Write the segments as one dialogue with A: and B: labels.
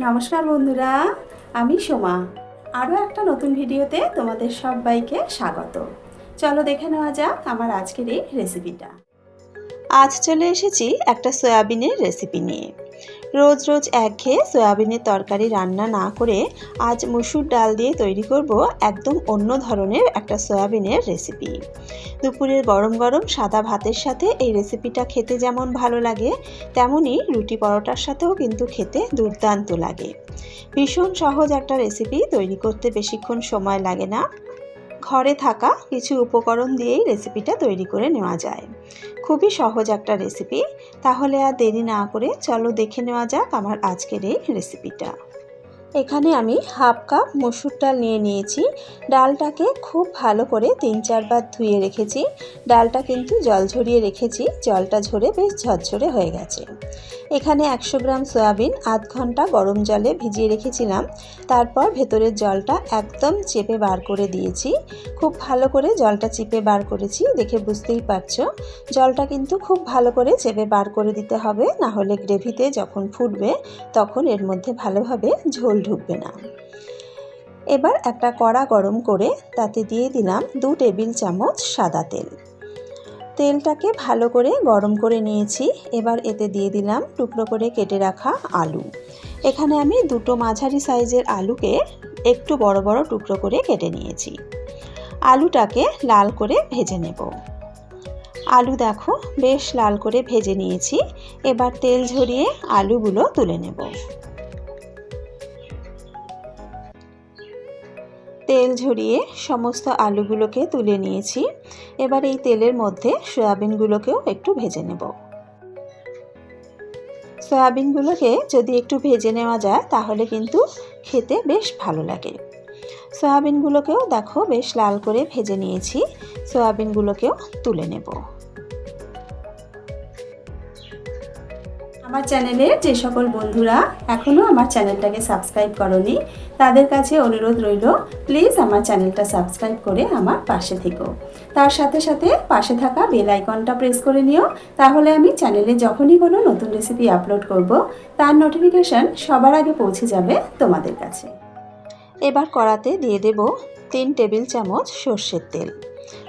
A: নমস্কার বন্ধুরা, আমি সোমা। আরও একটা নতুন ভিডিওতে তোমাদের সবাইকে স্বাগত। চলো দেখে নেওয়া যাক আমার আজকের এই রেসিপিটা। আজ চলে এসেছি একটা সয়াবিনের রেসিপি নিয়ে। রোজ রোজ একঘেয়ে সয়াবিনের তরকারি রান্না না করে আজ মসুর ডাল দিয়ে তৈরি করব একদম অন্য ধরনের একটা সয়াবিনের রেসিপি। দুপুরের গরম গরম সাদা ভাতের সাথে এই রেসিপিটা খেতে যেমন ভালো লাগে, তেমনই রুটি পরোটার সাথেও কিন্তু খেতে দুর্দান্ত লাগে। ভীষণ সহজ একটা রেসিপি, তৈরি করতে বেশিক্ষণ সময় লাগে না। ঘরে থাকা কিছু উপকরণ দিয়েই রেসিপিটা তৈরি করে নেওয়া যায়। খুবই সহজ একটা রেসিপি। তাহলে আর দেরি না করে চলো দেখে নেওয়া যাক আমার আজকের এই রেসিপিটা। এখানে আমি হাফ কাপ মসুর ডাল নিয়ে নিয়েছি। ডালটাকে খুব ভালো করে 3-4 বার ধুয়ে রেখেছি। ডালটা কিন্তু জল ঝরিয়ে রেখেছি, জলটা ঝরে বেশ ঝরঝরে হয়ে গেছে। এখানে 100 গ্রাম সয়াবিন আধ ঘন্টা গরম জলে ভিজিয়ে রেখেছিলাম। তারপর ভেতরের জলটা একদম চেপে বার করে দিয়েছি। খুব ভালো করে জলটা চিপে বার করেছি, দেখে বুঝতেই পারছো। জলটা কিন্তু খুব ভালো করে চেপে বার করে দিতে হবে, না হলে গ্রেভিতে যখন ফুটবে তখন এর মধ্যে ভালোভাবে ঝোল ঢুকবে না। এবার একটা কড়া গরম করে তাতে দিয়ে দিলাম 2 টেবিল চামচ সাদা তেল। তেলটাকে ভালো করে গরম করে নিয়েছি। এবার এতে দিয়ে দিলাম টুকরো করে কেটে রাখা আলু। এখানে আমি দুটো মাঝারি সাইজের আলুকে একটু বড় বড় টুকরো করে কেটে নিয়েছি। আলুটাকে লাল করে ভেজে নেব। আলু দেখো বেশ লাল করে ভেজে নিয়েছি। এবার তেল ঝরিয়ে আলুগুলো তুলে নেব। তেল ঝরিয়ে সমস্ত আলুগুলোকে তুলে নিয়েছি। এবার এই তেলের মধ্যে সয়াবিনগুলোকেও একটু ভেজে নেব। সয়াবিনগুলোকে যদি একটু ভেজে নেওয়া যায় তাহলে কিন্তু খেতে বেশ ভালো লাগে। সয়াবিনগুলোকেও দেখো বেশ লাল করে ভেজে নিয়েছি। সয়াবিনগুলোকেও তুলে নেব। আমার চ্যানেলে যে সকল বন্ধুরা এখনও আমার চ্যানেলটাকে সাবস্ক্রাইব করোনি, তাদের কাছে অনুরোধ রইল, প্লিজ আমার চ্যানেলটা সাবস্ক্রাইব করে আমার পাশে থেকো। তার সাথে সাথে পাশে থাকা বেল আইকনটা প্রেস করে নিও, তাহলে আমি চ্যানেলে যখনই কোনো নতুন রেসিপি আপলোড করব তার নোটিফিকেশান সবার আগে পৌঁছে যাবে তোমাদের কাছে। এবার কড়াতে দিয়ে দেব 3 টেবিল চামচ সর্ষের তেল।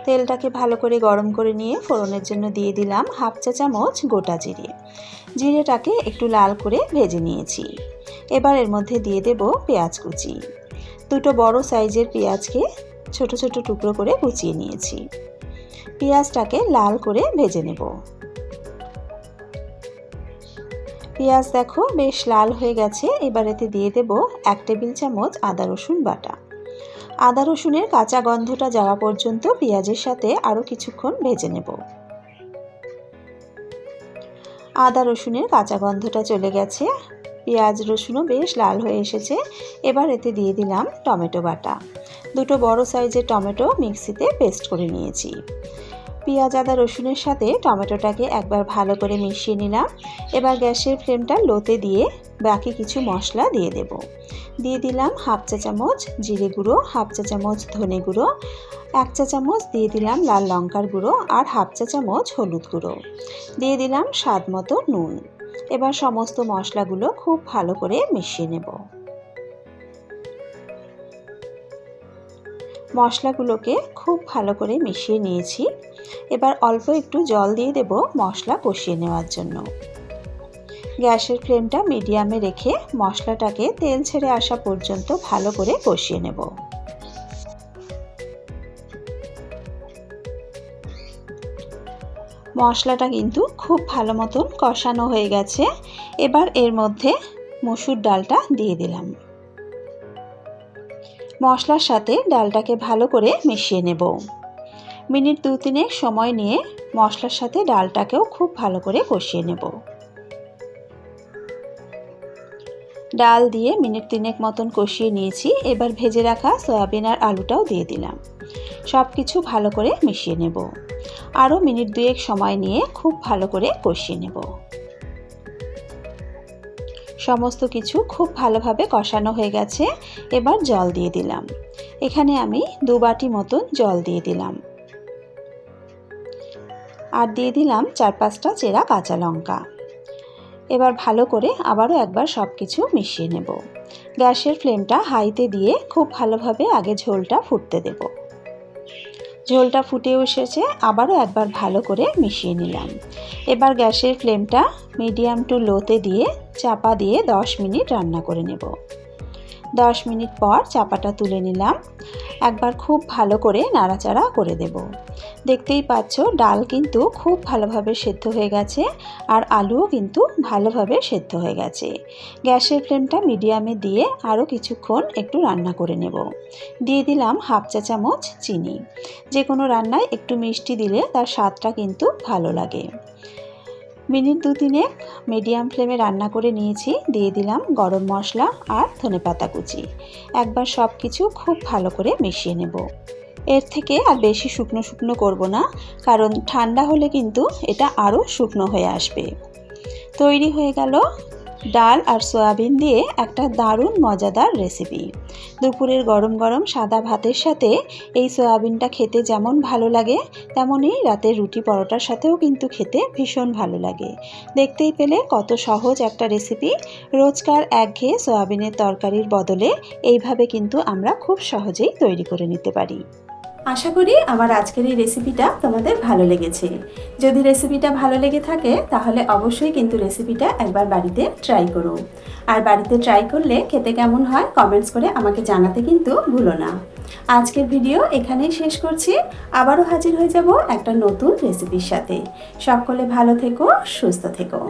A: তেলটাকে ভালো করে গরম করে নিয়ে ফোড়নের জন্য দিয়ে দিলাম হাফ চা চামচ গোটা জিরে। জিরেটাকে একটু লাল করে ভেজে নিয়েছি। এবার এর মধ্যে দিয়ে দেব পেঁয়াজ কুচি। দুটো বড় সাইজের পেঁয়াজকে ছোট ছোট টুকরো করে কুচিয়ে নিয়েছি। পেঁয়াজটাকে লাল করে ভেজে নেব। পেঁয়াজ দেখো বেশ লাল হয়ে গেছে। এবার এতে দিয়ে দেব 1 টেবিল চামচ আদা রসুন বাটা। আদা রসুনের কাঁচা গন্ধটা যাওয়া পর্যন্ত পেঁয়াজের সাথে আরও কিছুক্ষণ ভেজে নেব। আদা রসুনের কাঁচা গন্ধটা চলে গেছে, পেঁয়াজ রসুনও বেশ লাল হয়ে এসেছে। এবার এতে দিয়ে দিলাম টমেটো বাটা। দুটো বড় সাইজের টমেটো মিক্সিতে পেস্ট করে নিয়েছি। পেঁয়াজ আদা রসুনের সাথে টমেটোটাকে একবার ভালো করে মিশিয়ে নিলাম। এবার গ্যাসের ফ্লেমটা লোতে দিয়ে বাকি কিছু মশলা দিয়ে দেব। দিয়ে দিলাম হাফ চা চামচ জিরে গুঁড়ো, হাফ চা চামচ ধনে গুঁড়ো, 1 চা চামচ দিয়ে দিলাম লাল লঙ্কার গুঁড়ো আর হাফ চা চামচ হলুদ গুঁড়ো। দিয়ে দিলাম স্বাদ মতো নুন। এবার সমস্ত মশলাগুলো খুব ভালো করে মিশিয়ে নেব। মশলাগুলোকে খুব ভালো করে মিশিয়ে নিয়েছি। এবার অল্প একটু জল দিয়ে দেব মশলা কষিয়ে নেওয়ার জন্য। গ্যাসের ফ্লেমটা মিডিয়ামে রেখে মশলাটাকে তেল ছেড়ে আসা পর্যন্ত ভালো করে কষিয়ে নেব। মশলাটা কিন্তু খুব ভালো মতন কষানো হয়ে গেছে। এবার এর মধ্যে মসুর ডালটা দিয়ে দিলাম। মশলার সাথে ডালটাকে ভালো করে মিশিয়ে নেব। মিনিট 2-3 সময় নিয়ে মশলার সাথে ডালটাকেও খুব ভালো করে কষিয়ে নেব। ডাল দিয়ে মিনিট 3 মতন কষিয়ে নিয়েছি। এবার ভেজে রাখা সয়াবিন আর আলুটাও দিয়ে দিলাম। সব কিছু ভালো করে মিশিয়ে নেব। আরও মিনিট 2 সময় নিয়ে খুব ভালো করে কষিয়ে নেব। সমস্ত কিছু খুব ভালোভাবে কষানো হয়ে গেছে। এবার জল দিয়ে দিলাম। এখানে আমি 2 বাটি মতন জল দিয়ে দিলাম। আর দিয়ে দিলাম 4-5টা চেরা কাঁচা লঙ্কা। এবার ভালো করে আবারও একবার সব কিছু মিশিয়ে নেব। গ্যাসের ফ্লেমটা হাইতে দিয়ে খুব ভালোভাবে আগে ঝোলটা ফুটতে দেব। ঝোলটা ফুটেও এসেছে, আবারও একবার ভালো করে মিশিয়ে নিলাম। এবার গ্যাসের ফ্লেমটা মিডিয়াম টু লোতে দিয়ে চাপা দিয়ে 10 মিনিট রান্না করে নেব। 10 মিনিট পর চাপাটা তুলে নিলাম। একবার খুব ভালো করে নাড়াচাড়া করে দেব। দেখতেই পাচ্ছ ডাল কিন্তু খুব ভালোভাবে সেদ্ধ হয়ে গেছে আর আলুও কিন্তু ভালোভাবে সেদ্ধ হয়ে গেছে। গ্যাসের ফ্লেমটা মিডিয়ামে দিয়ে আরও কিছুক্ষণ একটু রান্না করে নেব। দিয়ে দিলাম হাফ চা চামচ চিনি। যে কোনো রান্নায় একটু মিষ্টি দিলে তার স্বাদটা কিন্তু ভালো লাগে। মিনিট 2-3 মিডিয়াম ফ্লেমে রান্না করে নিয়েছি। দিয়ে দিলাম গরম মশলা আর ধনেপাতা কুচি। একবার সব কিছু খুব ভালো করে মিশিয়ে নেব। এর থেকে আর বেশি শুকনো শুকনো করব না, কারণ ঠান্ডা হলে কিন্তু এটা আরও শুকনো হয়ে আসবে। তৈরি হয়ে গেল ডাল আর সয়াবিন দিয়ে একটা দারুণ মজাদার রেসিপি। দুপুরের গরম গরম সাদা ভাতের সাথে এই সয়াবিনটা খেতে যেমন ভালো লাগে, তেমনই রাতের রুটি পরোটার সাথেও কিন্তু খেতে ভীষণ ভালো লাগে। দেখতেই পেলে কত সহজ একটা রেসিপি। রোজকার একঘেয়ে সয়াবিনের তরকারির বদলে এইভাবে কিন্তু আমরা খুব সহজেই তৈরি করে নিতে পারি। আশা করি আমার আজকের এই রেসিপিটা তোমাদের ভালো লেগেছে। যদি রেসিপিটা ভালো লেগে থাকে তাহলে অবশ্যই কিন্তু রেসিপিটা একবার বাড়িতে ট্রাই করো। আর বাড়িতে ট্রাই করলে খেতে কেমন হয় কমেন্টস করে আমাকে জানাতে কিন্তু ভুলো না। আজকের ভিডিও এখানেই শেষ করছি। আবারও হাজির হয়ে যাব একটা নতুন রেসিপির সাথে। সকলে ভালো থেকো, সুস্থ থেকো।